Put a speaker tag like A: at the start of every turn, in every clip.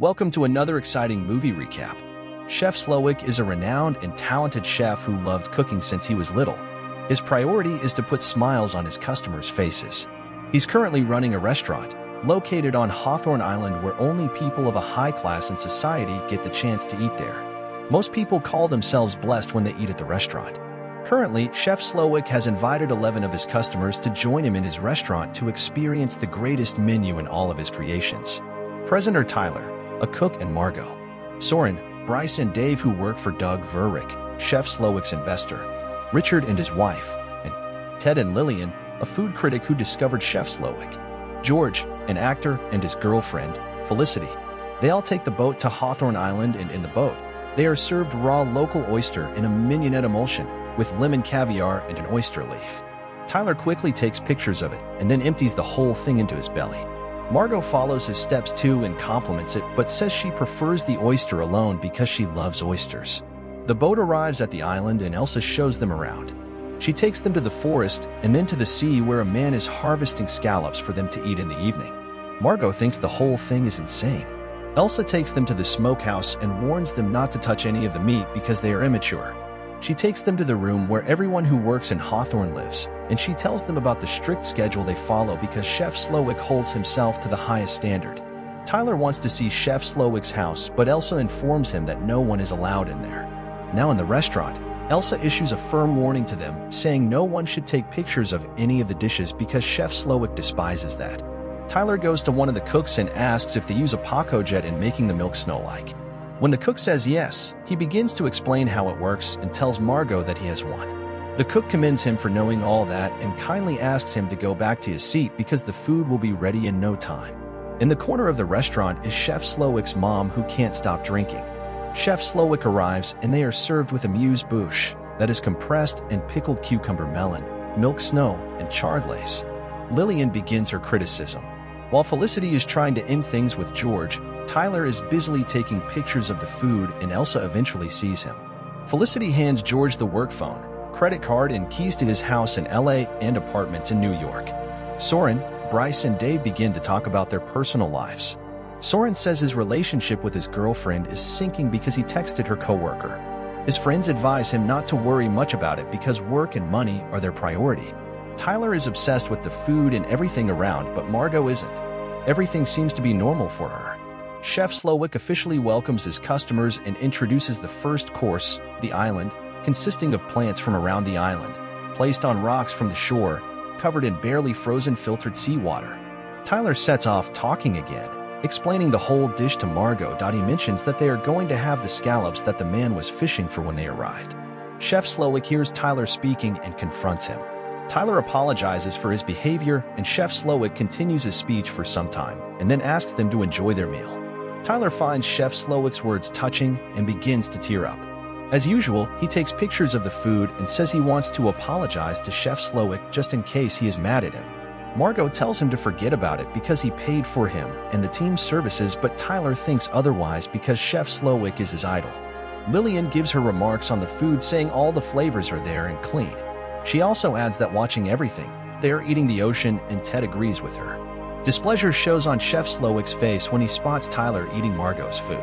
A: Welcome to another exciting movie recap. Chef Slowik is a renowned and talented chef who loved cooking since he was little. His priority is to put smiles on his customers' faces. He's currently running a restaurant located on Hawthorne Island where only people of a high class in society get the chance to eat there. Most people call themselves blessed when they eat at the restaurant. Currently, Chef Slowik has invited 11 of his customers to join him in his restaurant to experience the greatest menu in all of his creations. Present are Tyler, a cook, and Margot, Soren, Bryce, and Dave, who work for Doug Verrick, Chef Slowik's investor, Richard and his wife, and Ted and Lillian, a food critic who discovered Chef Slowik, George, an actor, and his girlfriend, Felicity. They all take the boat to Hawthorne Island, and in the boat, they are served raw local oyster in a mignonette emulsion with lemon caviar and an oyster leaf. Tyler quickly takes pictures of it and then empties the whole thing into his belly. Margot follows his steps too and compliments it, but says she prefers the oyster alone because she loves oysters. The boat arrives at the island and Elsa shows them around. She takes them to the forest and then to the sea where a man is harvesting scallops for them to eat in the evening. Margot thinks the whole thing is insane. Elsa takes them to the smokehouse and warns them not to touch any of the meat because they are immature. She takes them to the room where everyone who works in Hawthorne lives, and she tells them about the strict schedule they follow because Chef Slowik holds himself to the highest standard. Tyler wants to see Chef Slowik's house, but Elsa informs him that no one is allowed in there. Now in the restaurant, Elsa issues a firm warning to them, saying no one should take pictures of any of the dishes because Chef Slowik despises that. Tyler goes to one of the cooks and asks if they use a Paco jet in making the milk snow-like. When the cook says yes, he begins to explain how it works and tells Margot that he has won. The cook commends him for knowing all that and kindly asks him to go back to his seat because the food will be ready in no time. In the corner of the restaurant is Chef Slowik's mom, who can't stop drinking. Chef Slowik arrives and they are served with amuse-bouche, that is compressed and pickled cucumber melon, milk snow, and charred lace. Lillian begins her criticism. While Felicity is trying to end things with George, Tyler is busily taking pictures of the food and Elsa eventually sees him. Felicity hands George the work phone, credit card, and keys to his house in LA and apartments in New York. Soren, Bryce, and Dave begin to talk about their personal lives. Soren says his relationship with his girlfriend is sinking because he texted her coworker. His friends advise him not to worry much about it because work and money are their priority. Tyler is obsessed with the food and everything around, but Margot isn't. Everything seems to be normal for her. Chef Slowik officially welcomes his customers and introduces the first course, the island, consisting of plants from around the island, placed on rocks from the shore, covered in barely frozen filtered seawater. Tyler sets off talking again, explaining the whole dish to Margot. He mentions that they are going to have the scallops that the man was fishing for when they arrived. Chef Slowik hears Tyler speaking and confronts him. Tyler apologizes for his behavior, and Chef Slowik continues his speech for some time and then asks them to enjoy their meal. Tyler finds Chef Slowik's words touching and begins to tear up. As usual, he takes pictures of the food and says he wants to apologize to Chef Slowik just in case he is mad at him. Margot tells him to forget about it because he paid for him and the team's services, but Tyler thinks otherwise because Chef Slowik is his idol. Lillian gives her remarks on the food, saying all the flavors are there and clean. She also adds that watching everything, they are eating the ocean, and Ted agrees with her. Displeasure shows on Chef Slowik's face when he spots Tyler eating Margot's food.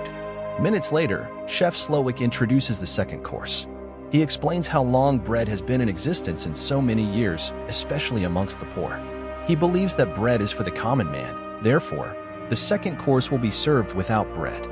A: Minutes later, Chef Slowik introduces the second course. He explains how long bread has been in existence in so many years, especially amongst the poor. He believes that bread is for the common man, therefore, the second course will be served without bread.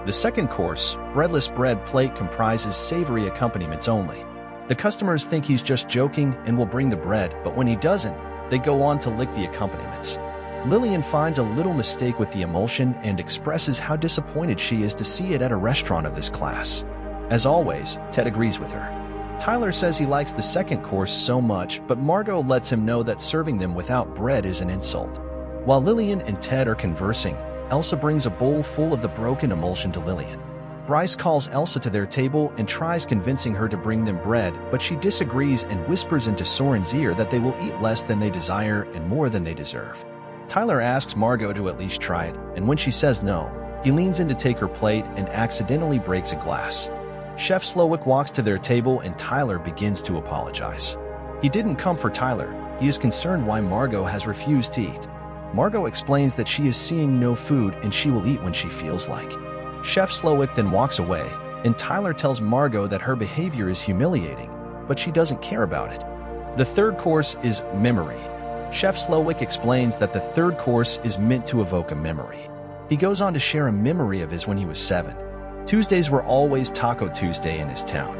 A: The second course, breadless bread plate, comprises savory accompaniments only. The customers think he's just joking and will bring the bread, but when he doesn't, they go on to lick the accompaniments. Lillian finds a little mistake with the emulsion and expresses how disappointed she is to see it at a restaurant of this class. As always, Ted agrees with her. Tyler says he likes the second course so much, but Margot lets him know that serving them without bread is an insult. While Lillian and Ted are conversing, Elsa brings a bowl full of the broken emulsion to Lillian. Bryce calls Elsa to their table and tries convincing her to bring them bread, but she disagrees and whispers into Soren's ear that they will eat less than they desire and more than they deserve. Tyler asks Margot to at least try it, and when she says no, he leans in to take her plate and accidentally breaks a glass. Chef Slowik walks to their table and Tyler begins to apologize. He didn't come for Tyler, he is concerned why Margot has refused to eat. Margot explains that she is seeing no food and she will eat when she feels like. Chef Slowick then walks away, and Tyler tells Margot that her behavior is humiliating, but she doesn't care about it. The third course is memory. Chef Slowick explains that the third course is meant to evoke a memory. He goes on to share a memory of his when he was 7. Tuesdays were always Taco Tuesday in his town.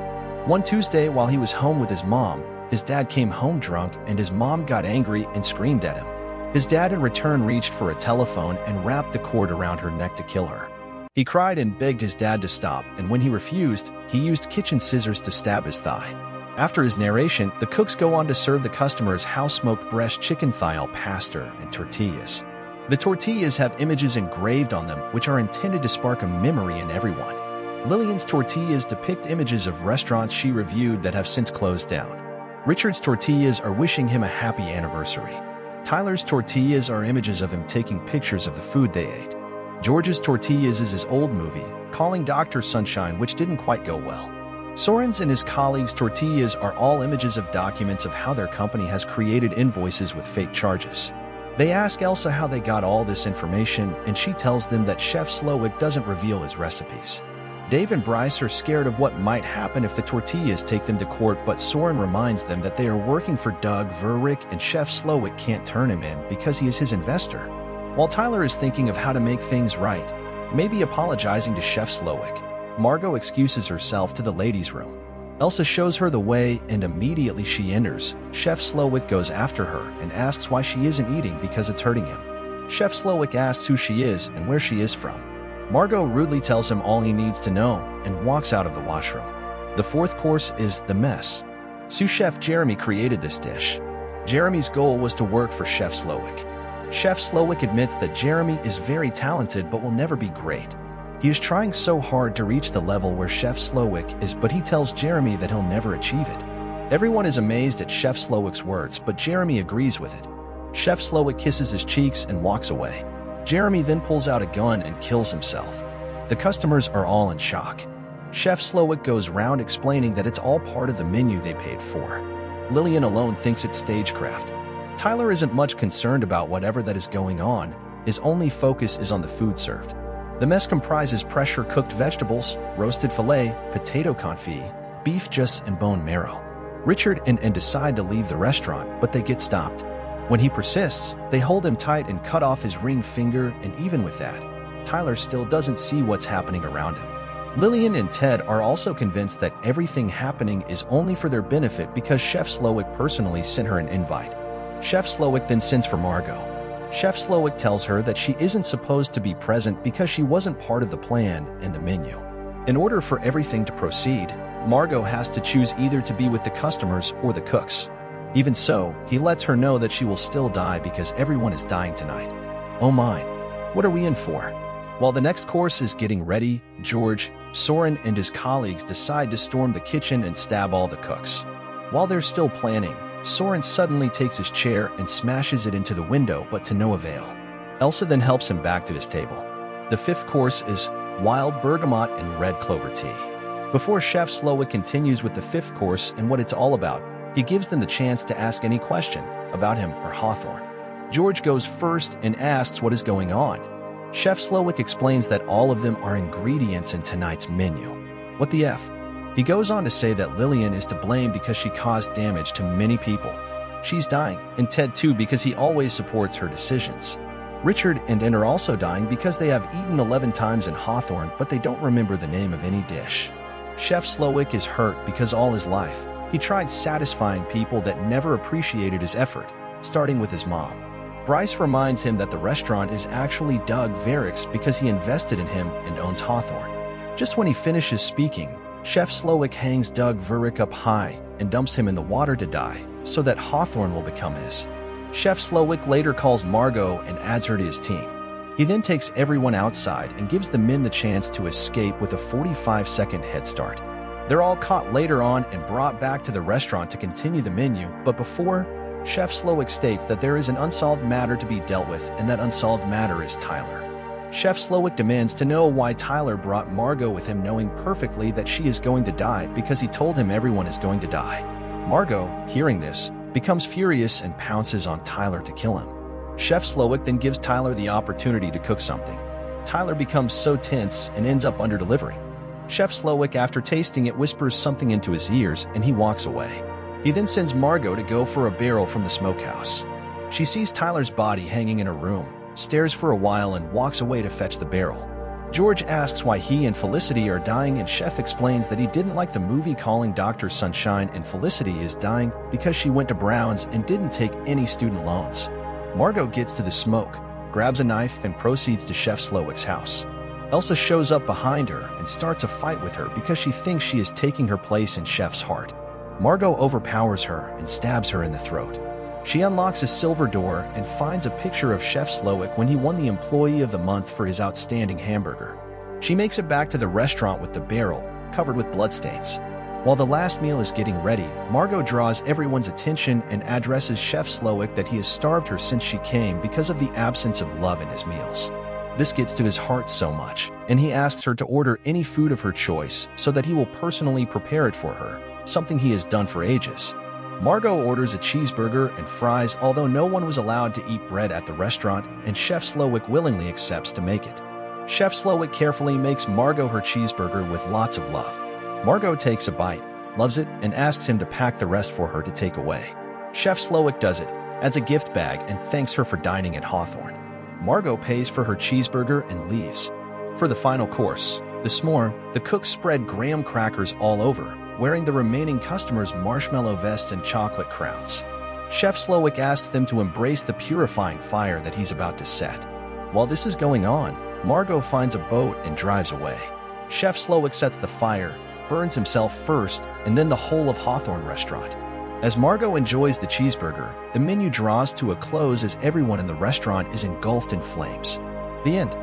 A: One Tuesday, while he was home with his mom, his dad came home drunk and his mom got angry and screamed at him. His dad in return reached for a telephone and wrapped the cord around her neck to kill her. He cried and begged his dad to stop, and when he refused, he used kitchen scissors to stab his thigh. After his narration, the cooks go on to serve the customers house-smoked breast chicken thigh al pastor and tortillas. The tortillas have images engraved on them which are intended to spark a memory in everyone. Lillian's tortillas depict images of restaurants she reviewed that have since closed down. Richard's tortillas are wishing him a happy anniversary. Tyler's tortillas are images of him taking pictures of the food they ate. George's tortillas is his old movie, Calling Dr. Sunshine, which didn't quite go well. Soren's and his colleagues' tortillas are all images of documents of how their company has created invoices with fake charges. They ask Elsa how they got all this information, and she tells them that Chef Slowick doesn't reveal his recipes. Dave and Bryce are scared of what might happen if the tortillas take them to court, but Soren reminds them that they are working for Doug Verrick and Chef Slowick can't turn him in because he is his investor. While Tyler is thinking of how to make things right, maybe apologizing to Chef Slowick, Margot excuses herself to the ladies' room. Elsa shows her the way and immediately she enters. Chef Slowick goes after her and asks why she isn't eating because it's hurting him. Chef Slowick asks who she is and where she is from. Margot rudely tells him all he needs to know and walks out of the washroom. The fourth course is the mess. Sous Chef Jeremy created this dish. Jeremy's goal was to work for Chef Slowick. Chef Slowick admits that Jeremy is very talented but will never be great. He is trying so hard to reach the level where Chef Slowick is, but he tells Jeremy that he'll never achieve it. Everyone is amazed at Chef Slowick's words, but Jeremy agrees with it. Chef Slowick kisses his cheeks and walks away. Jeremy then pulls out a gun and kills himself. The customers are all in shock. Chef Slowick goes round explaining that it's all part of the menu they paid for. Lillian alone thinks it's stagecraft. Tyler isn't much concerned about whatever that is going on. His only focus is on the food served. The mess comprises pressure-cooked vegetables, roasted filet, potato confit, beef juice, and bone marrow. Richard and decide to leave the restaurant, but they get stopped. When he persists, they hold him tight and cut off his ring finger, and even with that, Tyler still doesn't see what's happening around him. Lillian and Ted are also convinced that everything happening is only for their benefit because Chef Slowick personally sent her an invite. Chef Slowick then sends for Margot. Chef Slowick tells her that she isn't supposed to be present because she wasn't part of the plan and the menu. In order for everything to proceed, Margot has to choose either to be with the customers or the cooks. Even so, he lets her know that she will still die because everyone is dying tonight. Oh my, what are we in for? While the next course is getting ready, George, Soren, and his colleagues decide to storm the kitchen and stab all the cooks. While they're still planning, Soren suddenly takes his chair and smashes it into the window, but to no avail. Elsa then helps him back to his table. The fifth course is wild bergamot and red clover tea. Before Chef Slowick continues with the fifth course and what it's all about, he gives them the chance to ask any question about him or Hawthorne. George goes first and asks what is going on. Chef Slowick explains that all of them are ingredients in tonight's menu. What the F? He goes on to say that Lillian is to blame because she caused damage to many people. She's dying, and Ted too because he always supports her decisions. Richard and Ann are also dying because they have eaten 11 times in Hawthorne, but they don't remember the name of any dish. Chef Slowick is hurt because all his life, he tried satisfying people that never appreciated his effort, starting with his mom. Bryce reminds him that the restaurant is actually Doug Verrick's because he invested in him and owns Hawthorne. Just when he finishes speaking, Chef Slowick hangs Doug Verrick up high and dumps him in the water to die so that Hawthorne will become his. Chef Slowick later calls Margot and adds her to his team. He then takes everyone outside and gives the men the chance to escape with a 45-second head start. They're all caught later on and brought back to the restaurant to continue the menu, but before, Chef Slowick states that there is an unsolved matter to be dealt with, and that unsolved matter is Tyler. Chef Slowick demands to know why Tyler brought Margot with him, knowing perfectly that she is going to die because he told him everyone is going to die. Margot, hearing this, becomes furious and pounces on Tyler to kill him. Chef Slowick then gives Tyler the opportunity to cook something. Tyler becomes so tense and ends up under-delivering. Chef Slowick, after tasting it, whispers something into his ears and he walks away. He then sends Margot to go for a barrel from the smokehouse. She sees Tyler's body hanging in her room, stares for a while and walks away to fetch the barrel. George asks why he and Felicity are dying, and Chef explains that he didn't like the movie calling Dr. Sunshine and Felicity is dying because she went to Brown's and didn't take any student loans. Margot gets to the smoke, grabs a knife and proceeds to Chef Slowick's house. Elsa shows up behind her and starts a fight with her because she thinks she is taking her place in Chef's heart. Margot overpowers her and stabs her in the throat. She unlocks a silver door and finds a picture of Chef Slowick when he won the Employee of the Month for his outstanding hamburger. She makes it back to the restaurant with the barrel, covered with bloodstains. While the last meal is getting ready, Margot draws everyone's attention and addresses Chef Slowick that he has starved her since she came because of the absence of love in his meals. This gets to his heart so much, and he asks her to order any food of her choice so that he will personally prepare it for her, something he has done for ages. Margot orders a cheeseburger and fries, although no one was allowed to eat bread at the restaurant, and Chef Slowick willingly accepts to make it. Chef Slowick carefully makes Margot her cheeseburger with lots of love. Margot takes a bite, loves it, and asks him to pack the rest for her to take away. Chef Slowick does it, adds a gift bag, and thanks her for dining at Hawthorne. Margot pays for her cheeseburger and leaves. For the final course, the s'more, the cooks spread graham crackers all over, wearing the remaining customers marshmallow vests and chocolate crowns. Chef Slowick asks them to embrace the purifying fire that he's about to set. While this is going on, Margot finds a boat and drives away. Chef Slowick sets the fire, burns himself first, and then the whole of Hawthorne restaurant. As Margot enjoys the cheeseburger, the menu draws to a close as everyone in the restaurant is engulfed in flames. The end.